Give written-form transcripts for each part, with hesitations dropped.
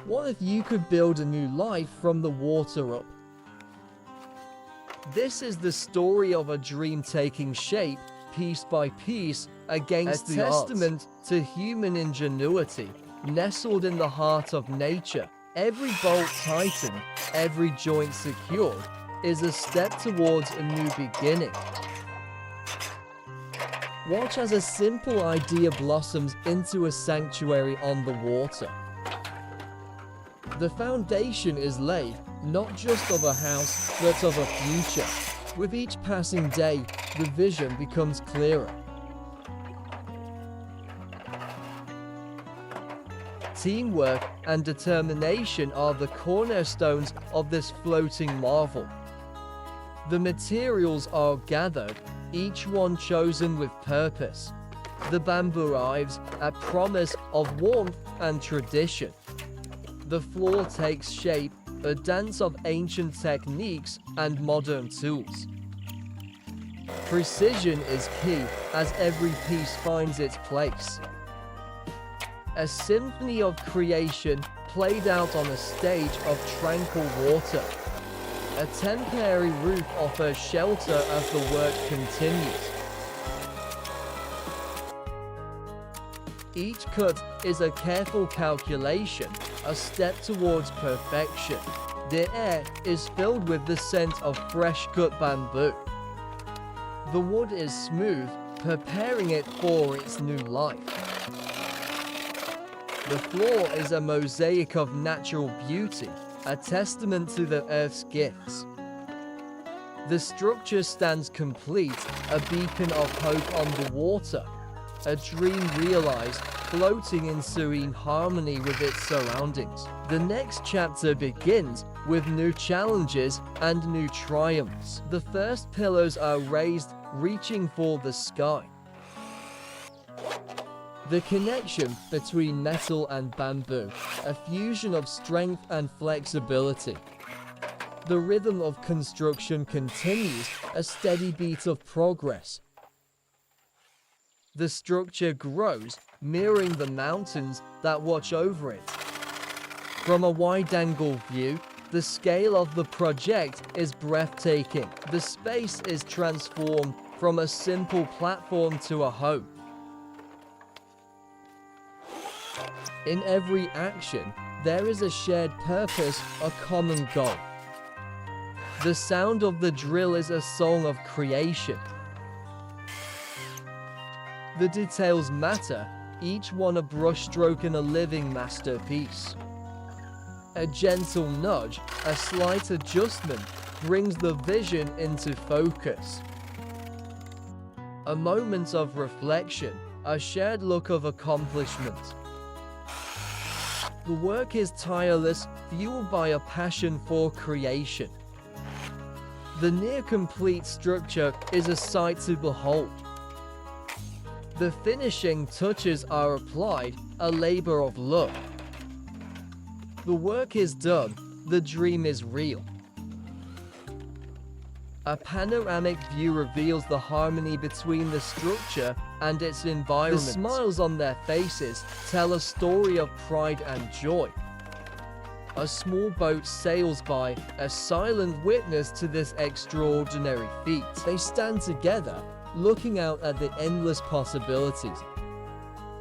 What if you could build a new life from the water up? This is the story of a dream taking shape, piece by piece, against the odds. A testament to human ingenuity, nestled in the heart of nature. Every bolt tightened, every joint secured, is a step towards a new beginning. Watch as a simple idea blossoms into a sanctuary on the water. The foundation is laid, not just of a house, but of a future. With each passing day, the vision becomes clearer. Teamwork and determination are the cornerstones of this floating marvel. The materials are gathered, each one chosen with purpose. The bamboo arrives, a promise of warmth and tradition. The floor takes shape, a dance of ancient techniques and modern tools. Precision is key, as every piece finds its place. A symphony of creation played out on a stage of tranquil water. A temporary roof offers shelter as the work continues. Each cut is a careful calculation, a step towards perfection. The air is filled with the scent of fresh cut bamboo. The wood is smooth, preparing it for its new life. The floor is a mosaic of natural beauty, a testament to the earth's gifts. The structure stands complete, a beacon of hope on the water, a dream realized, floating in serene harmony with its surroundings. The next chapter begins with new challenges and new triumphs. The first pillars are raised, reaching for the sky. The connection between metal and bamboo, a fusion of strength and flexibility. The rhythm of construction continues, a steady beat of progress. The structure grows, mirroring the mountains that watch over it. From a wide-angle view, the scale of the project is breathtaking. The space is transformed from a simple platform to a home. In every action, there is a shared purpose, a common goal. The sound of the drill is a song of creation. The details matter, each one a brushstroke in a living masterpiece. A gentle nudge, a slight adjustment, brings the vision into focus. A moment of reflection, a shared look of accomplishment. The work is tireless, fueled by a passion for creation. The near-complete structure is a sight to behold. The finishing touches are applied, a labor of love. The work is done, the dream is real. A panoramic view reveals the harmony between the structure and its environment. The smiles on their faces tell a story of pride and joy. A small boat sails by, a silent witness to this extraordinary feat. They stand together, looking out at the endless possibilities.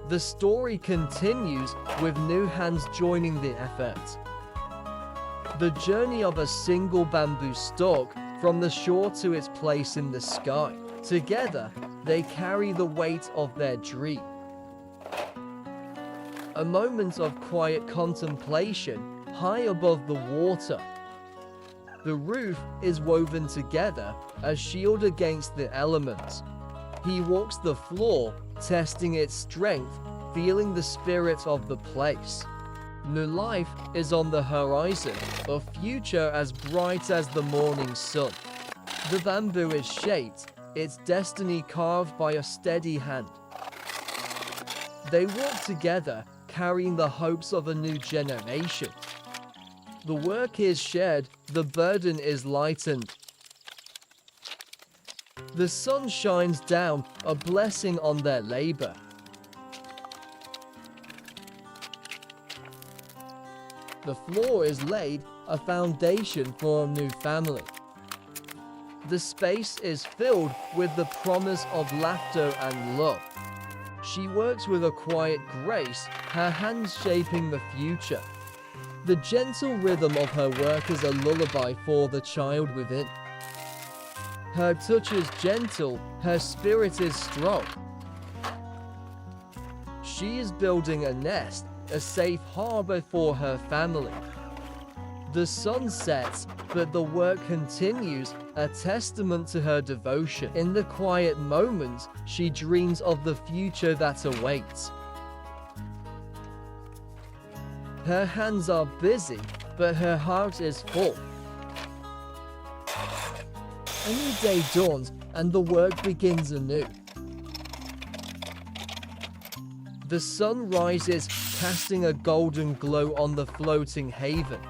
The story continues with new hands joining the effort. The journey of a single bamboo stalk from the shore to its place in the sky. Together, they carry the weight of their dream. A moment of quiet contemplation high above the water. The roof is woven together, a shield against the elements. He walks the floor, testing its strength, feeling the spirit of the place. New life is on the horizon, a future as bright as the morning sun. The bamboo is shaped, its destiny carved by a steady hand. They walk together, carrying the hopes of a new generation. The work is shared, the burden is lightened. The sun shines down, a blessing on their labor. The floor is laid, a foundation for a new family. The space is filled with the promise of laughter and love. She works with a quiet grace, her hands shaping the future. The gentle rhythm of her work is a lullaby for the child within. Her touch is gentle, her spirit is strong. She is building a nest, a safe harbor for her family. The sun sets, but the work continues, a testament to her devotion. In the quiet moments, she dreams of the future that awaits. Her hands are busy, but her heart is full. A new day dawns, and the work begins anew. The sun rises, casting a golden glow on the floating haven.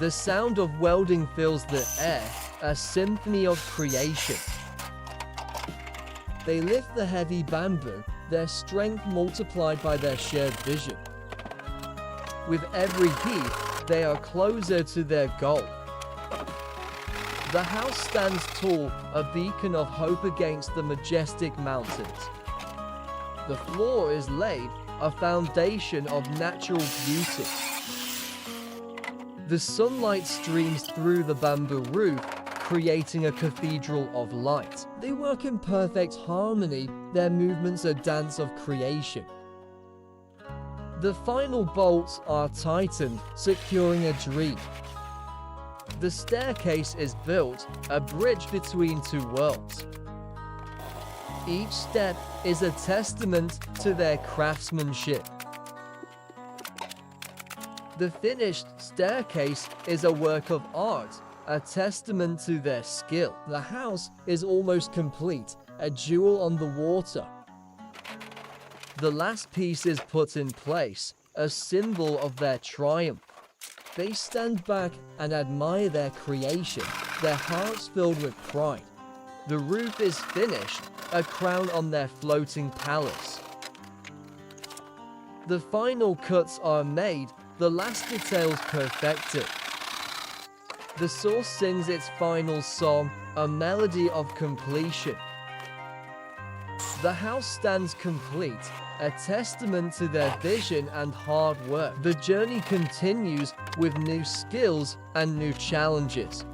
The sound of welding fills the air, a symphony of creation. They lift the heavy bamboo, their strength multiplied by their shared vision. With every heat, they are closer to their goal. The house stands tall, a beacon of hope against the majestic mountains. The floor is laid, a foundation of natural beauty. The sunlight streams through the bamboo roof, creating a cathedral of light. They work in perfect harmony, their movements a dance of creation. The final bolts are tightened, securing a dream. The staircase is built, a bridge between two worlds. Each step is a testament to their craftsmanship. The finished staircase is a work of art, a testament to their skill. The house is almost complete, a jewel on the water. The last piece is put in place, a symbol of their triumph. They stand back and admire their creation, their hearts filled with pride. The roof is finished, a crown on their floating palace. The final cuts are made, the last details perfected. The source sings its final song, a melody of completion. The house stands complete, a testament to their vision and hard work. The journey continues with new skills and new challenges.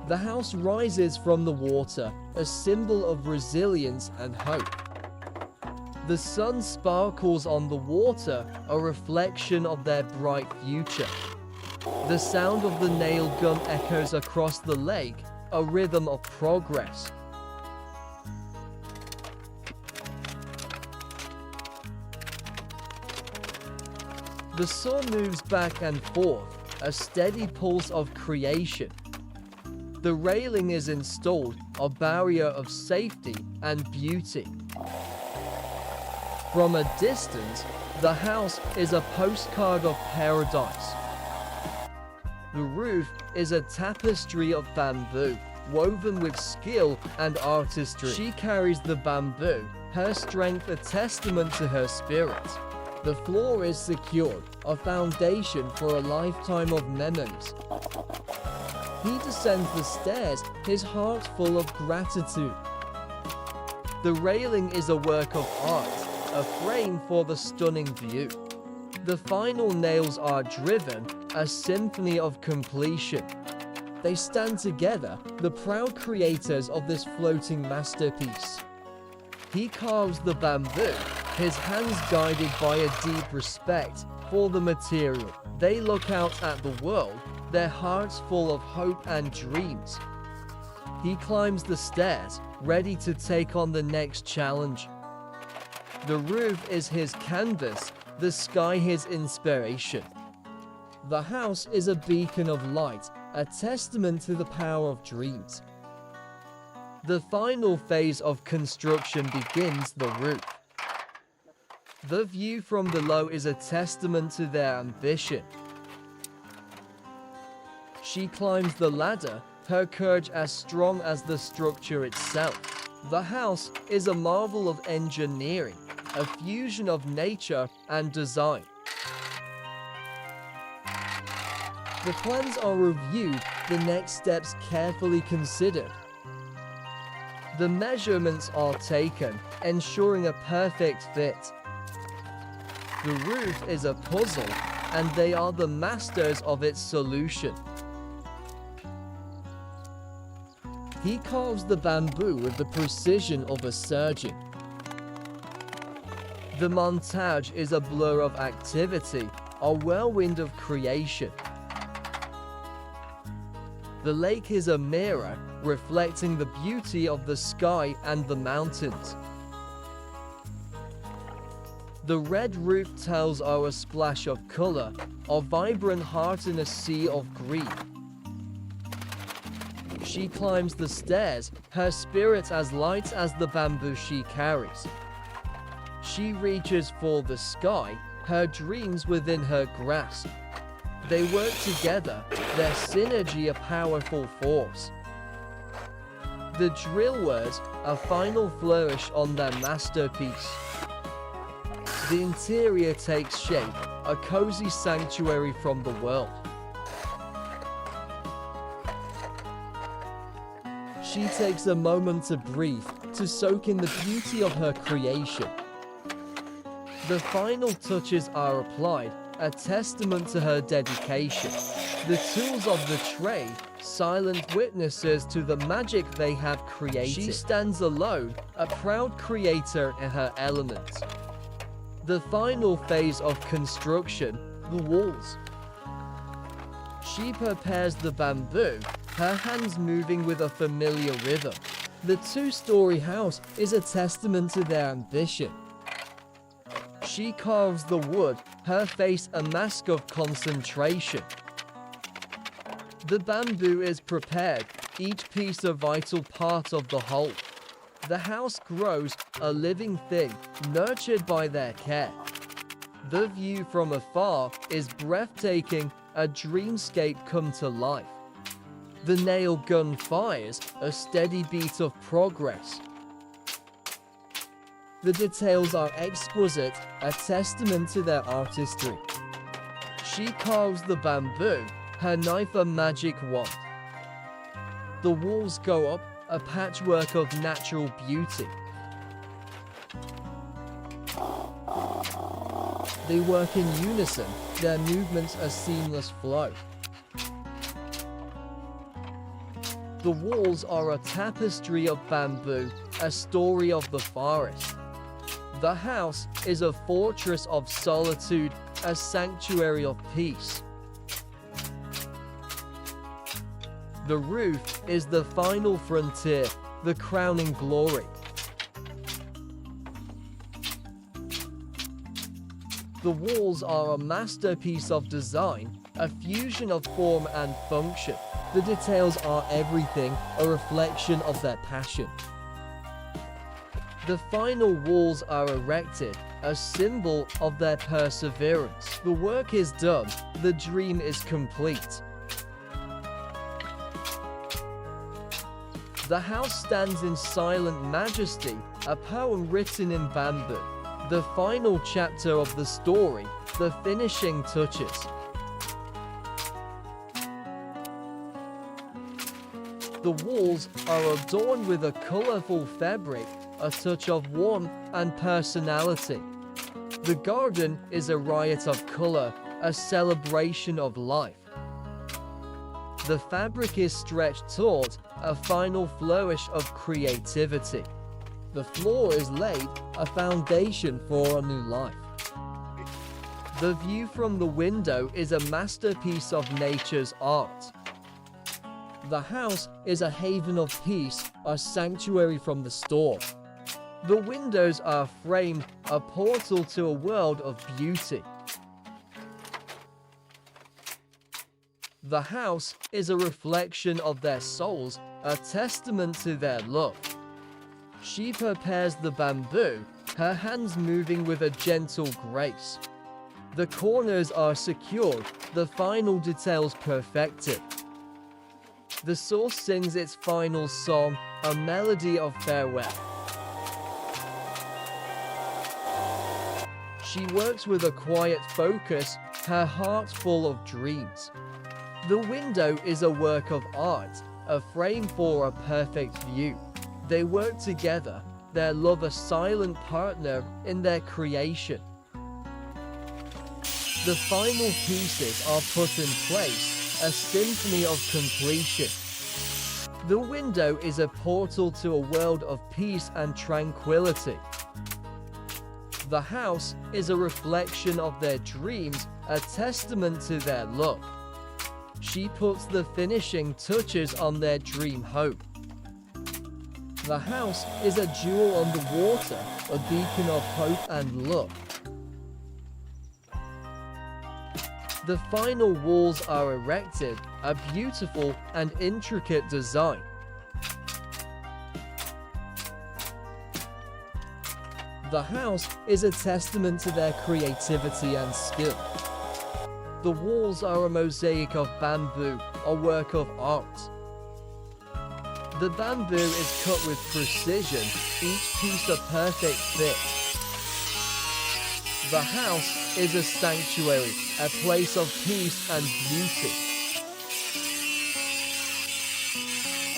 The house rises from the water, a symbol of resilience and hope. The sun sparkles on the water, a reflection of their bright future. The sound of the nail gun echoes across the lake, a rhythm of progress. The saw moves back and forth, a steady pulse of creation. The railing is installed, a barrier of safety and beauty. From a distance, the house is a postcard of paradise. The roof is a tapestry of bamboo, woven with skill and artistry. She carries the bamboo, her strength a testament to her spirit. The floor is secured, a foundation for a lifetime of memories. He descends the stairs, his heart full of gratitude. The railing is a work of art, a frame for the stunning view. The final nails are driven, a symphony of completion. They stand together, the proud creators of this floating masterpiece. He carves the bamboo, his hands guided by a deep respect for the material. They look out at the world, their hearts full of hope and dreams. He climbs the stairs, ready to take on the next challenge. The roof is his canvas, the sky his inspiration. The house is a beacon of light, a testament to the power of dreams. The final phase of construction begins, the roof. The view from below is a testament to their ambition. She climbs the ladder, her courage as strong as the structure itself. The house is a marvel of engineering, a fusion of nature and design. The plans are reviewed, the next steps carefully considered. The measurements are taken, ensuring a perfect fit. The roof is a puzzle, and they are the masters of its solution. He carves the bamboo with the precision of a surgeon. The montage is a blur of activity, a whirlwind of creation. The lake is a mirror, reflecting the beauty of the sky and the mountains. The red roof tiles are a splash of color, a vibrant heart in a sea of green. She climbs the stairs, her spirit as light as the bamboo she carries. She reaches for the sky, her dreams within her grasp. They work together, their synergy a powerful force. The drill words, a final flourish on their masterpiece. The interior takes shape, a cozy sanctuary from the world. She takes a moment to breathe, to soak in the beauty of her creation. The final touches are applied, a testament to her dedication. The tools of the trade, silent witnesses to the magic they have created. She stands alone, a proud creator in her element. The final phase of construction, the walls. She prepares the bamboo, her hands moving with a familiar rhythm. The two-story house is a testament to their ambition. She carves the wood, her face a mask of concentration. The bamboo is prepared, each piece a vital part of the whole. The house grows, a living thing, nurtured by their care. The view from afar is breathtaking, a dreamscape come to life. The nail gun fires, a steady beat of progress. The details are exquisite, a testament to their artistry. She carves the bamboo, her knife a magic wand. The walls go up, a patchwork of natural beauty. They work in unison, their movements a seamless flow. The walls are a tapestry of bamboo, a story of the forest. The house is a fortress of solitude, a sanctuary of peace. The roof is the final frontier, the crowning glory. The walls are a masterpiece of design, a fusion of form and function. The details are everything, a reflection of their passion. The final walls are erected, a symbol of their perseverance. The work is done, the dream is complete. The house stands in silent majesty, a poem written in bamboo. The final chapter of the story, the finishing touches. The walls are adorned with a colorful fabric, a touch of warmth and personality. The garden is a riot of color, a celebration of life. The fabric is stretched taut, a final flourish of creativity. The floor is laid, a foundation for a new life. The view from the window is a masterpiece of nature's art. The house is a haven of peace, a sanctuary from the storm. The windows are framed, a portal to a world of beauty. The house is a reflection of their souls, a testament to their love. She prepares the bamboo, her hands moving with a gentle grace. The corners are secured, the final details perfected. The source sings its final song, a melody of farewell. She works with a quiet focus, her heart full of dreams. The window is a work of art, a frame for a perfect view. They work together, their love a silent partner in their creation. The final pieces are put in place, a symphony of completion. The window is a portal to a world of peace and tranquility. The house is a reflection of their dreams, a testament to their love. She puts the finishing touches on their dream home. The house is a jewel on the water, a beacon of hope and love. The final walls are erected, a beautiful and intricate design. The house is a testament to their creativity and skill. The walls are a mosaic of bamboo, a work of art. The bamboo is cut with precision, each piece a perfect fit. The house is a sanctuary, a place of peace and beauty.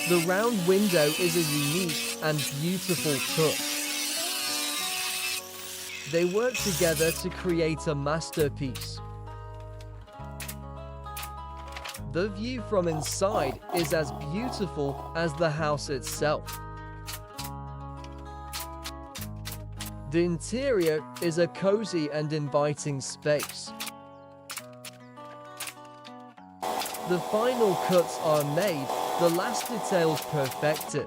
The round window is a unique and beautiful touch. They work together to create a masterpiece. The view from inside is as beautiful as the house itself. The interior is a cozy and inviting space. The final cuts are made, the last details perfected.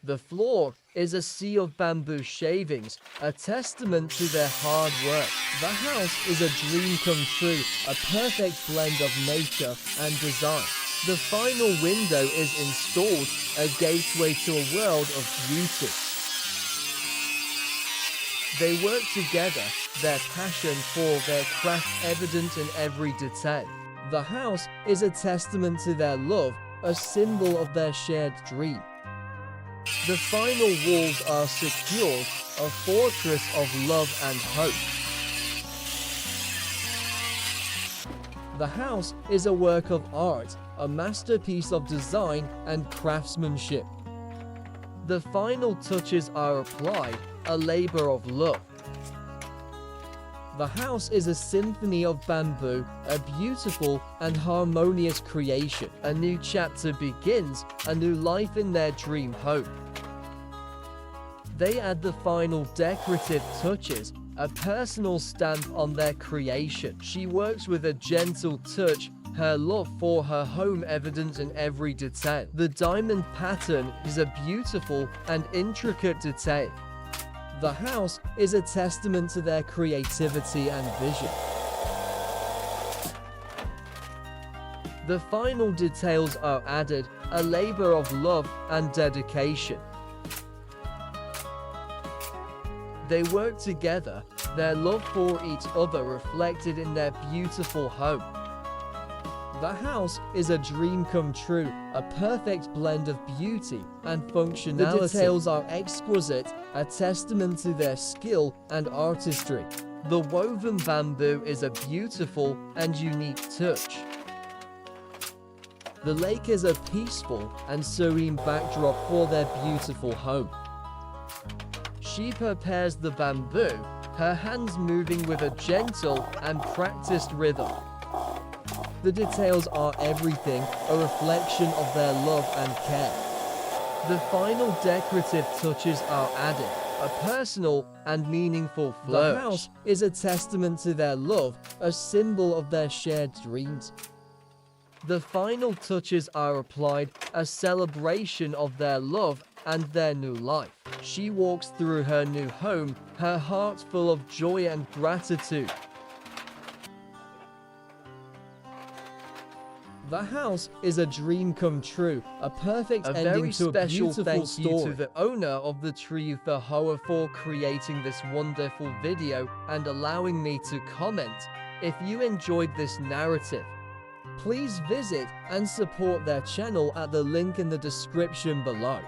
The floor is a sea of bamboo shavings, a testament to their hard work. The house is a dream come true, a perfect blend of nature and design. The final window is installed, a gateway to a world of beauty. They work together, their passion for their craft evident in every detail. The house is a testament to their love, a symbol of their shared dream. The final walls are secured, a fortress of love and hope. The house is a work of art, a masterpiece of design and craftsmanship. The final touches are applied, a labor of love. The house is a symphony of bamboo, a beautiful and harmonious creation. A new chapter begins, a new life in their dream home. They add the final decorative touches, a personal stamp on their creation. She works with a gentle touch, her love for her home evident in every detail. The diamond pattern is a beautiful and intricate detail. The house is a testament to their creativity and vision. The final details are added, a labor of love and dedication. They work together, their love for each other reflected in their beautiful home. The house is a dream come true, a perfect blend of beauty and functionality. The details are exquisite, a testament to their skill and artistry. The woven bamboo is a beautiful and unique touch. The lake is a peaceful and serene backdrop for their beautiful home. She prepares the bamboo, her hands moving with a gentle and practiced rhythm. The details are everything, a reflection of their love and care. The final decorative touches are added, a personal and meaningful flourish. The house is a testament to their love, a symbol of their shared dreams. The final touches are applied, a celebration of their love and their new life. She walks through her new home, her heart full of joy and gratitude. The house is a dream come true, a perfect ending to a beautiful thank story. You to the owner of the tree for Hoa for creating this wonderful video and allowing me to comment. If you enjoyed this narrative, please visit and support their channel at the link in the description below.